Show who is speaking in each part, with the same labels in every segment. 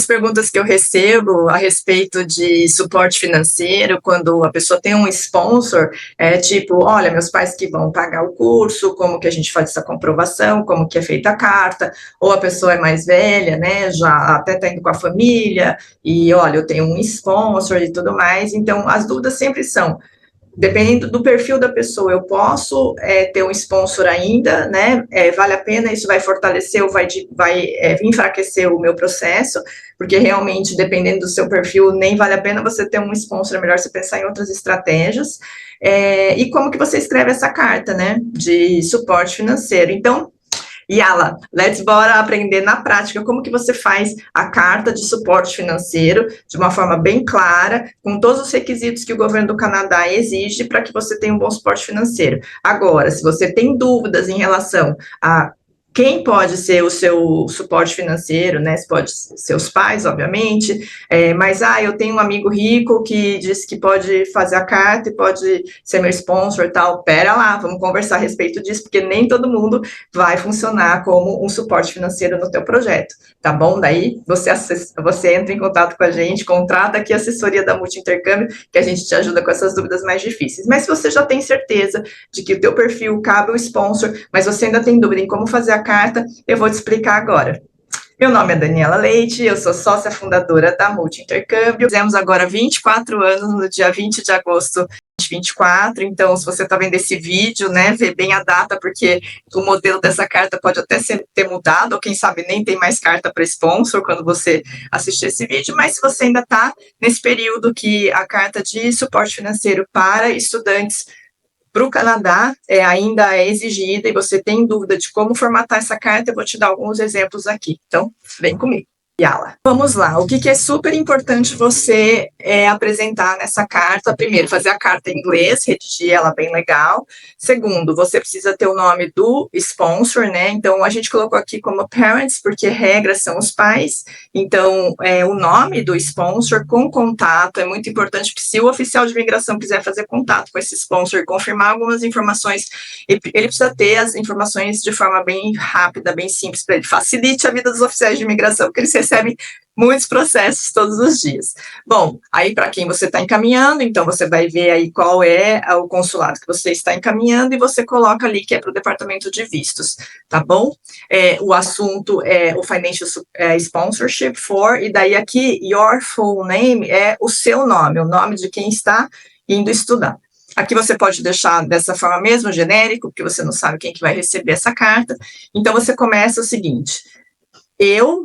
Speaker 1: As perguntas que eu recebo a respeito de suporte financeiro, quando a pessoa tem um sponsor, é tipo, olha, meus pais que vão pagar o curso, como que a gente faz essa comprovação, como que é feita a carta, ou a pessoa é mais velha, né, já até tá indo com a família, e olha, eu tenho um sponsor e tudo mais, então as dúvidas sempre são, dependendo do perfil da pessoa, eu posso ter um sponsor ainda, né? Vale a pena, isso vai fortalecer ou vai enfraquecer o meu processo, porque realmente, dependendo do seu perfil, nem vale a pena você ter um sponsor, é melhor você pensar em outras estratégias. E como que você escreve essa carta, né? De suporte financeiro. Então, Yala, bora aprender na prática como que você faz a carta de suporte financeiro de uma forma bem clara, com todos os requisitos que o governo do Canadá exige para que você tenha um bom suporte financeiro. Agora, se você tem dúvidas em relação a quem pode ser o seu suporte financeiro, né? Pode ser seus pais, obviamente, mas eu tenho um amigo rico que disse que pode fazer a carta e pode ser meu sponsor e tal. Pera lá, vamos conversar a respeito disso, porque nem todo mundo vai funcionar como um suporte financeiro no teu projeto, tá bom? Daí você entra em contato com a gente, contrata aqui a assessoria da Multi Intercâmbio, que a gente te ajuda com essas dúvidas mais difíceis. Mas se você já tem certeza de que o teu perfil cabe o sponsor, mas você ainda tem dúvida em como fazer a carta, eu vou te explicar agora. Meu nome é Daniela Leite, eu sou sócia fundadora da Multi Intercâmbio. Fizemos agora 24 anos, no dia 20 de agosto de 24, então se você está vendo esse vídeo, né, vê bem a data, porque o modelo dessa carta pode até ter mudado, ou quem sabe nem tem mais carta para sponsor quando você assistir esse vídeo, mas se você ainda está nesse período que a carta de suporte financeiro para estudantes para o Canadá ainda é exigida e você tem dúvida de como formatar essa carta, eu vou te dar alguns exemplos aqui. Então, vem comigo. Yala. Vamos lá, o que é super importante você apresentar nessa carta? Primeiro, fazer a carta em inglês, redigir ela bem legal. Segundo, você precisa ter o nome do sponsor, né? Então, a gente colocou aqui como parents, porque regras são os pais. Então, o nome do sponsor com contato é muito importante, porque se o oficial de imigração quiser fazer contato com esse sponsor e confirmar algumas informações, ele precisa ter as informações de forma bem rápida, bem simples, para ele facilite a vida dos oficiais de imigração, porque eles recebem muitos processos todos os dias. Bom, aí para quem você está encaminhando, então você vai ver aí qual é o consulado que você está encaminhando e você coloca ali que é para o departamento de vistos, tá bom? O assunto é o Financial Sponsorship for, e daí aqui, your full name é o seu nome, o nome de quem está indo estudar. Aqui você pode deixar dessa forma mesmo, genérico, porque você não sabe quem que vai receber essa carta. Então, você começa o seguinte,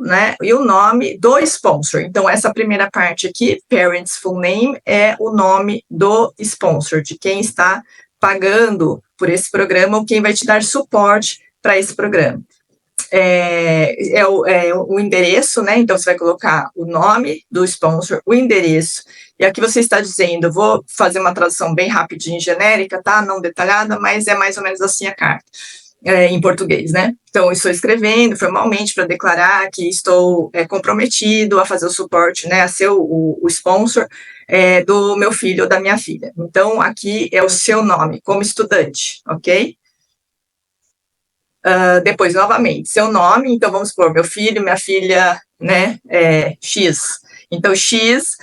Speaker 1: né, e o nome do sponsor. Então, essa primeira parte aqui, parents full name, é o nome do sponsor, de quem está pagando por esse programa ou quem vai te dar suporte para esse programa. O endereço, né? Então, você vai colocar o nome do sponsor, o endereço, e aqui você está dizendo, vou fazer uma tradução bem rapidinha, genérica, tá? Não detalhada, mas é mais ou menos assim a carta. Em português, né? Então, estou escrevendo formalmente para declarar que estou comprometido a fazer o suporte, né, a ser o sponsor do meu filho ou da minha filha. Então, aqui é o seu nome como estudante, ok? Depois, novamente, seu nome, então vamos supor, meu filho, minha filha, né, X. Então, X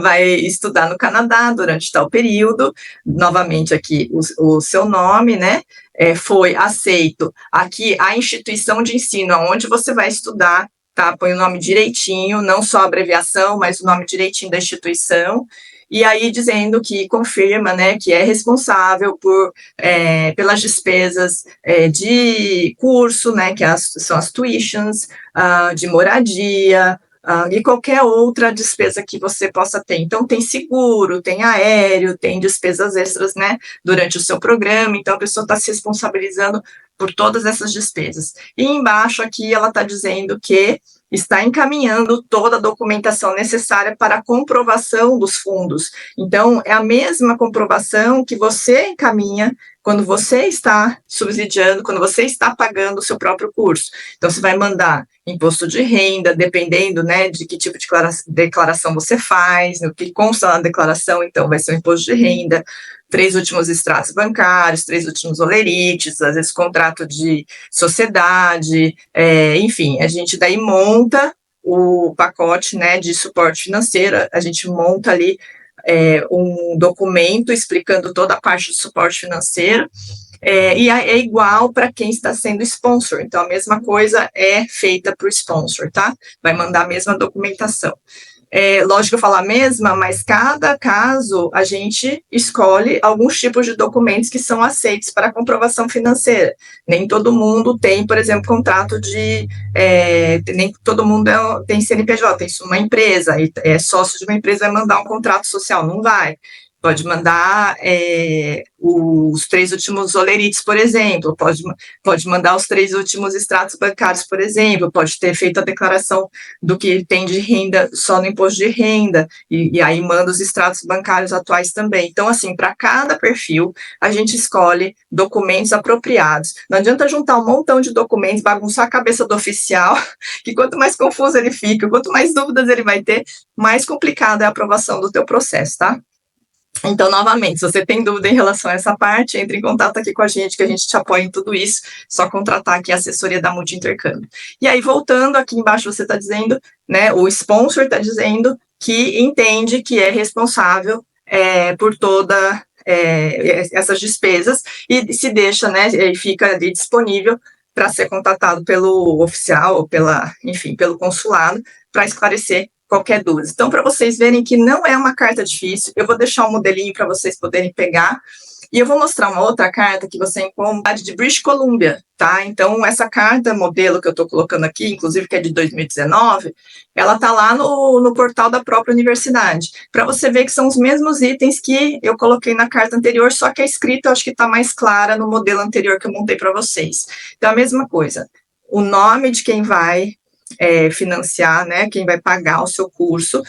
Speaker 1: vai estudar no Canadá durante tal período, novamente aqui o seu nome, né, foi aceito. Aqui, a instituição de ensino, onde você vai estudar, tá, põe o nome direitinho, não só a abreviação, mas o nome direitinho da instituição, e aí dizendo que confirma, né, que é responsável pelas despesas de curso, né, que são as tuitions, de moradia, e qualquer outra despesa que você possa ter. Então, tem seguro, tem aéreo, tem despesas extras, né, durante o seu programa, então a pessoa está se responsabilizando por todas essas despesas. E embaixo aqui ela está dizendo que está encaminhando toda a documentação necessária para a comprovação dos fundos. Então, é a mesma comprovação que você encaminha quando você está subsidiando, quando você está pagando o seu próprio curso. Então, você vai mandar imposto de renda, dependendo, né, de que tipo de declaração você faz, no que consta na declaração, então vai ser o imposto de renda, 3 últimos extratos bancários, 3 últimos olerites, às vezes contrato de sociedade, enfim, a gente daí monta o pacote, né, de suporte financeiro, a gente monta ali um documento explicando toda a parte de suporte financeiro, e é igual para quem está sendo sponsor. Então, a mesma coisa é feita para o sponsor, tá? Vai mandar a mesma documentação. Lógico que eu falo a mesma, mas cada caso a gente escolhe alguns tipos de documentos que são aceitos para comprovação financeira. Nem todo mundo tem, por exemplo, contrato de. Nem todo mundo tem CNPJ, tem uma empresa, e é sócio de uma empresa, vai mandar um contrato social, não vai. Pode mandar os 3 últimos olerites, por exemplo, pode mandar os 3 últimos extratos bancários, por exemplo, pode ter feito a declaração do que tem de renda só no imposto de renda, e aí manda os extratos bancários atuais também. Então, assim, para cada perfil, a gente escolhe documentos apropriados. Não adianta juntar um montão de documentos, bagunçar a cabeça do oficial, que quanto mais confuso ele fica, quanto mais dúvidas ele vai ter, mais complicada é a aprovação do teu processo, tá? Então, novamente, se você tem dúvida em relação a essa parte, entre em contato aqui com a gente, que a gente te apoia em tudo isso, só contratar aqui a assessoria da Multi Intercâmbio. E aí, voltando, aqui embaixo você está dizendo, né, o sponsor está dizendo que entende que é responsável por toda essas despesas e se deixa, né, e fica ali disponível para ser contatado pelo oficial ou pelo consulado para esclarecer qualquer dúvida. Então, para vocês verem que não é uma carta difícil, eu vou deixar um modelinho para vocês poderem pegar, e eu vou mostrar uma outra carta que você encontra de British Columbia, tá? Então, essa carta modelo que eu estou colocando aqui, inclusive que é de 2019, ela está lá no portal da própria universidade, para você ver que são os mesmos itens que eu coloquei na carta anterior, só que a escrita eu acho que está mais clara no modelo anterior que eu montei para vocês. Então, a mesma coisa, o nome de quem vai financiar, né, quem vai pagar o seu curso,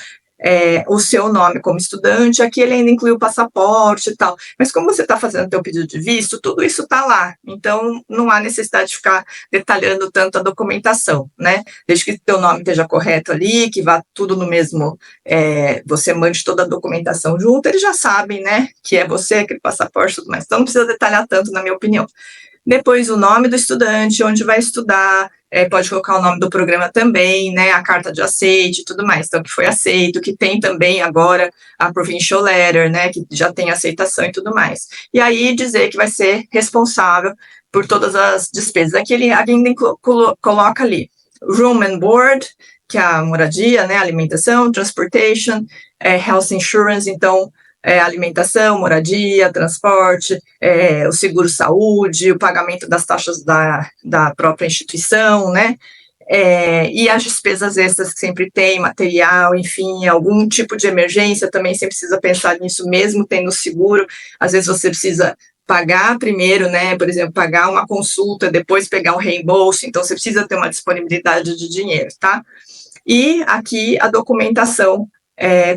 Speaker 1: o seu nome como estudante, aqui ele ainda inclui o passaporte e tal, mas como você está fazendo o teu pedido de visto, tudo isso está lá, então não há necessidade de ficar detalhando tanto a documentação, né, desde que o teu nome esteja correto ali, que vá tudo no mesmo, você mande toda a documentação junto, eles já sabem, né, que é você, aquele passaporte e tudo mais, então não precisa detalhar tanto, na minha opinião. Depois o nome do estudante, onde vai estudar, pode colocar o nome do programa também, né, a carta de aceite e tudo mais, então que foi aceito, que tem também agora a provincial letter, né, que já tem aceitação e tudo mais. E aí dizer que vai ser responsável por todas as despesas. Aqui ele ainda coloca ali room and board, que é a moradia, né, alimentação, transportation, health insurance, então alimentação, moradia, transporte, o seguro-saúde, o pagamento das taxas da própria instituição, né? E as despesas extras que sempre tem, material, enfim, algum tipo de emergência, também sempre precisa pensar nisso, mesmo tendo seguro, às vezes você precisa pagar primeiro, né, por exemplo, pagar uma consulta, depois pegar um reembolso, então você precisa ter uma disponibilidade de dinheiro, tá? E aqui a documentação,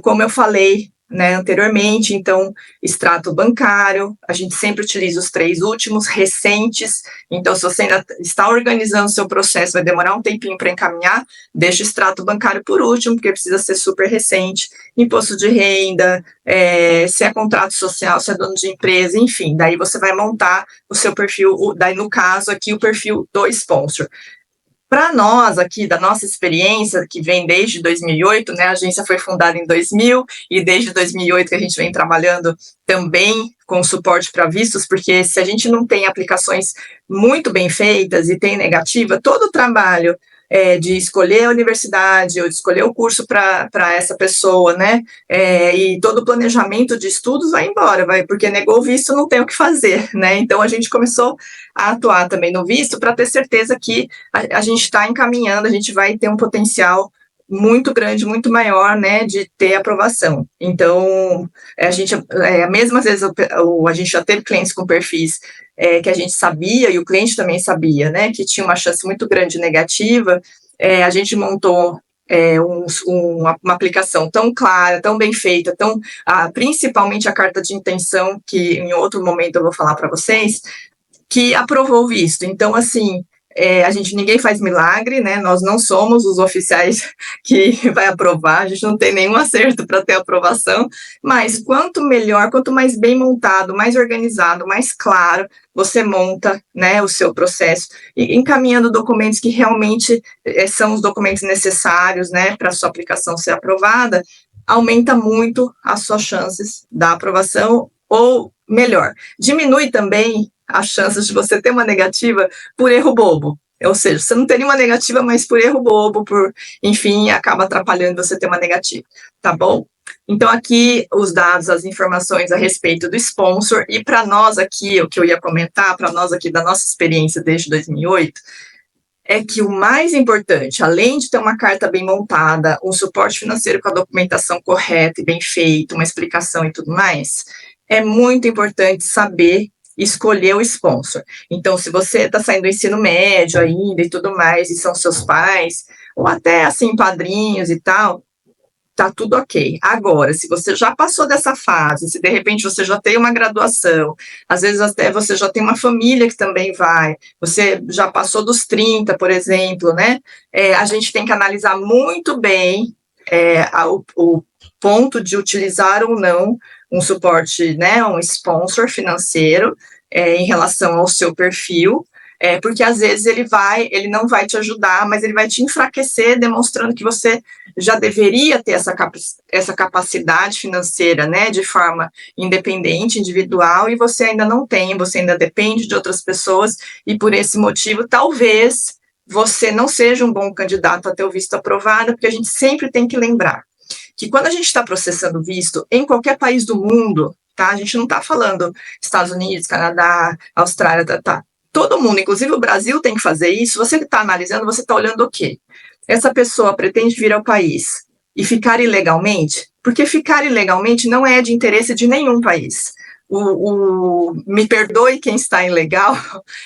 Speaker 1: como eu falei, né, anteriormente, então, extrato bancário, a gente sempre utiliza os 3 últimos, recentes, então, se você ainda está organizando o seu processo, vai demorar um tempinho para encaminhar, deixa o extrato bancário por último, porque precisa ser super recente, imposto de renda, se é contrato social, se é dono de empresa, enfim, daí você vai montar o seu perfil, daí no caso aqui o perfil do sponsor. Para nós aqui, da nossa experiência, que vem desde 2008, né, a agência foi fundada em 2000, e desde 2008 que a gente vem trabalhando também com suporte para vistos, porque se a gente não tem aplicações muito bem feitas e tem negativa, todo o trabalho de escolher a universidade ou de escolher o curso para essa pessoa, né, e todo o planejamento de estudos vai embora, porque negou o visto, não tem o que fazer, né, então a gente começou a atuar também no visto para ter certeza que a gente está encaminhando, a gente vai ter um potencial muito grande, muito maior, né, de ter aprovação. Então, a gente, mesmo às vezes, a gente já teve clientes com perfis que a gente sabia, e o cliente também sabia, né, que tinha uma chance muito grande negativa, a gente montou uma aplicação tão clara, tão bem feita, principalmente a carta de intenção, que em outro momento eu vou falar para vocês, que aprovou o visto. Então, assim, Ninguém faz milagre, né? Nós não somos os oficiais que vai aprovar, a gente não tem nenhum acerto para ter aprovação, mas quanto melhor, quanto mais bem montado, mais organizado, mais claro, você monta, né, o seu processo, e encaminhando documentos que realmente são os documentos necessários, né, para a sua aplicação ser aprovada, aumenta muito as suas chances da aprovação, ou melhor, diminui também as chances de você ter uma negativa por erro bobo. Ou seja, você não teria uma negativa, mas por erro bobo, enfim, acaba atrapalhando você ter uma negativa, tá bom? Então, aqui, os dados, as informações a respeito do sponsor, e para nós aqui, o que eu ia comentar, para nós aqui da nossa experiência desde 2008, é que o mais importante, além de ter uma carta bem montada, um suporte financeiro com a documentação correta e bem feita, uma explicação e tudo mais, é muito importante saber escolher o sponsor. Então, se você está saindo do ensino médio ainda e tudo mais, e são seus pais, ou até, assim, padrinhos e tal, tá tudo ok. Agora, se você já passou dessa fase, se de repente você já tem uma graduação, às vezes até você já tem uma família que também vai, você já passou dos 30, por exemplo, né? A gente tem que analisar muito bem o ponto de utilizar ou não um suporte, né, um sponsor financeiro em relação ao seu perfil, porque às vezes ele não vai te ajudar, mas ele vai te enfraquecer, demonstrando que você já deveria ter essa capacidade financeira, né, de forma independente, individual, e você ainda não tem, você ainda depende de outras pessoas, e por esse motivo, talvez você não seja um bom candidato a ter o visto aprovado, porque a gente sempre tem que lembrar que quando a gente está processando visto em qualquer país do mundo, tá? A gente não está falando Estados Unidos, Canadá, Austrália, tá. Todo mundo, inclusive o Brasil, tem que fazer isso. Você que está analisando, você está olhando o quê? Essa pessoa pretende vir ao país e ficar ilegalmente? Porque ficar ilegalmente não é de interesse de nenhum país. Me perdoe quem está ilegal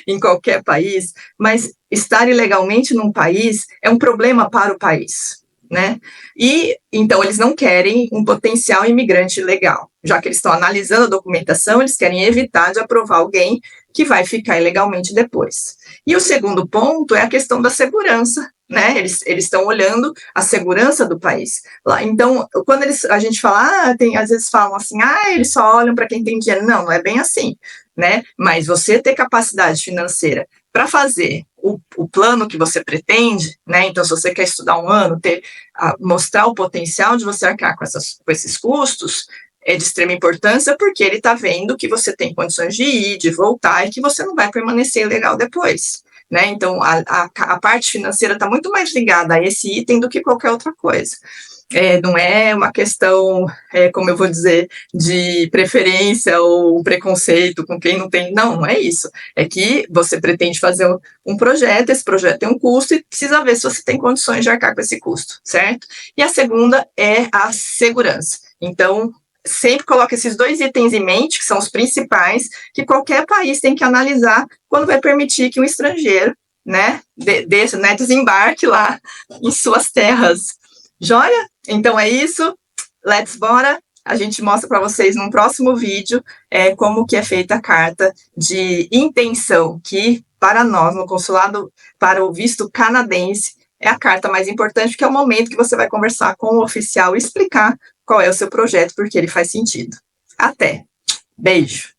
Speaker 1: em qualquer país, mas estar ilegalmente num país é um problema para o país, né? E então eles não querem um potencial imigrante ilegal, já que eles estão analisando a documentação, eles querem evitar de aprovar alguém que vai ficar ilegalmente depois. E o segundo ponto é a questão da segurança, né? Eles estão olhando a segurança do país. Então, quando a gente fala, às vezes falam assim, eles só olham para quem tem dinheiro. Não, não é bem assim, né? Mas você ter capacidade financeira para fazer o plano que você pretende, né? Então, se você quer estudar um ano, mostrar o potencial de você arcar com esses custos, é de extrema importância, porque ele está vendo que você tem condições de ir, de voltar, e que você não vai permanecer ilegal depois, né? Então, a parte financeira está muito mais ligada a esse item do que qualquer outra coisa. Não é uma questão, como eu vou dizer, de preferência ou preconceito com quem não tem. Não, não é isso. É que você pretende fazer um projeto, esse projeto tem um custo e precisa ver se você tem condições de arcar com esse custo, certo? E a segunda é a segurança. Então, sempre coloque esses dois itens em mente, que são os principais, que qualquer país tem que analisar quando vai permitir que um estrangeiro, né, desembarque lá em suas terras. Joia? Então é isso. Let's bora. A gente mostra para vocês num próximo vídeo como que é feita a carta de intenção, que para nós, no consulado, para o visto canadense, é a carta mais importante, que é o momento que você vai conversar com o oficial e explicar qual é o seu projeto, porque ele faz sentido. Até. Beijo.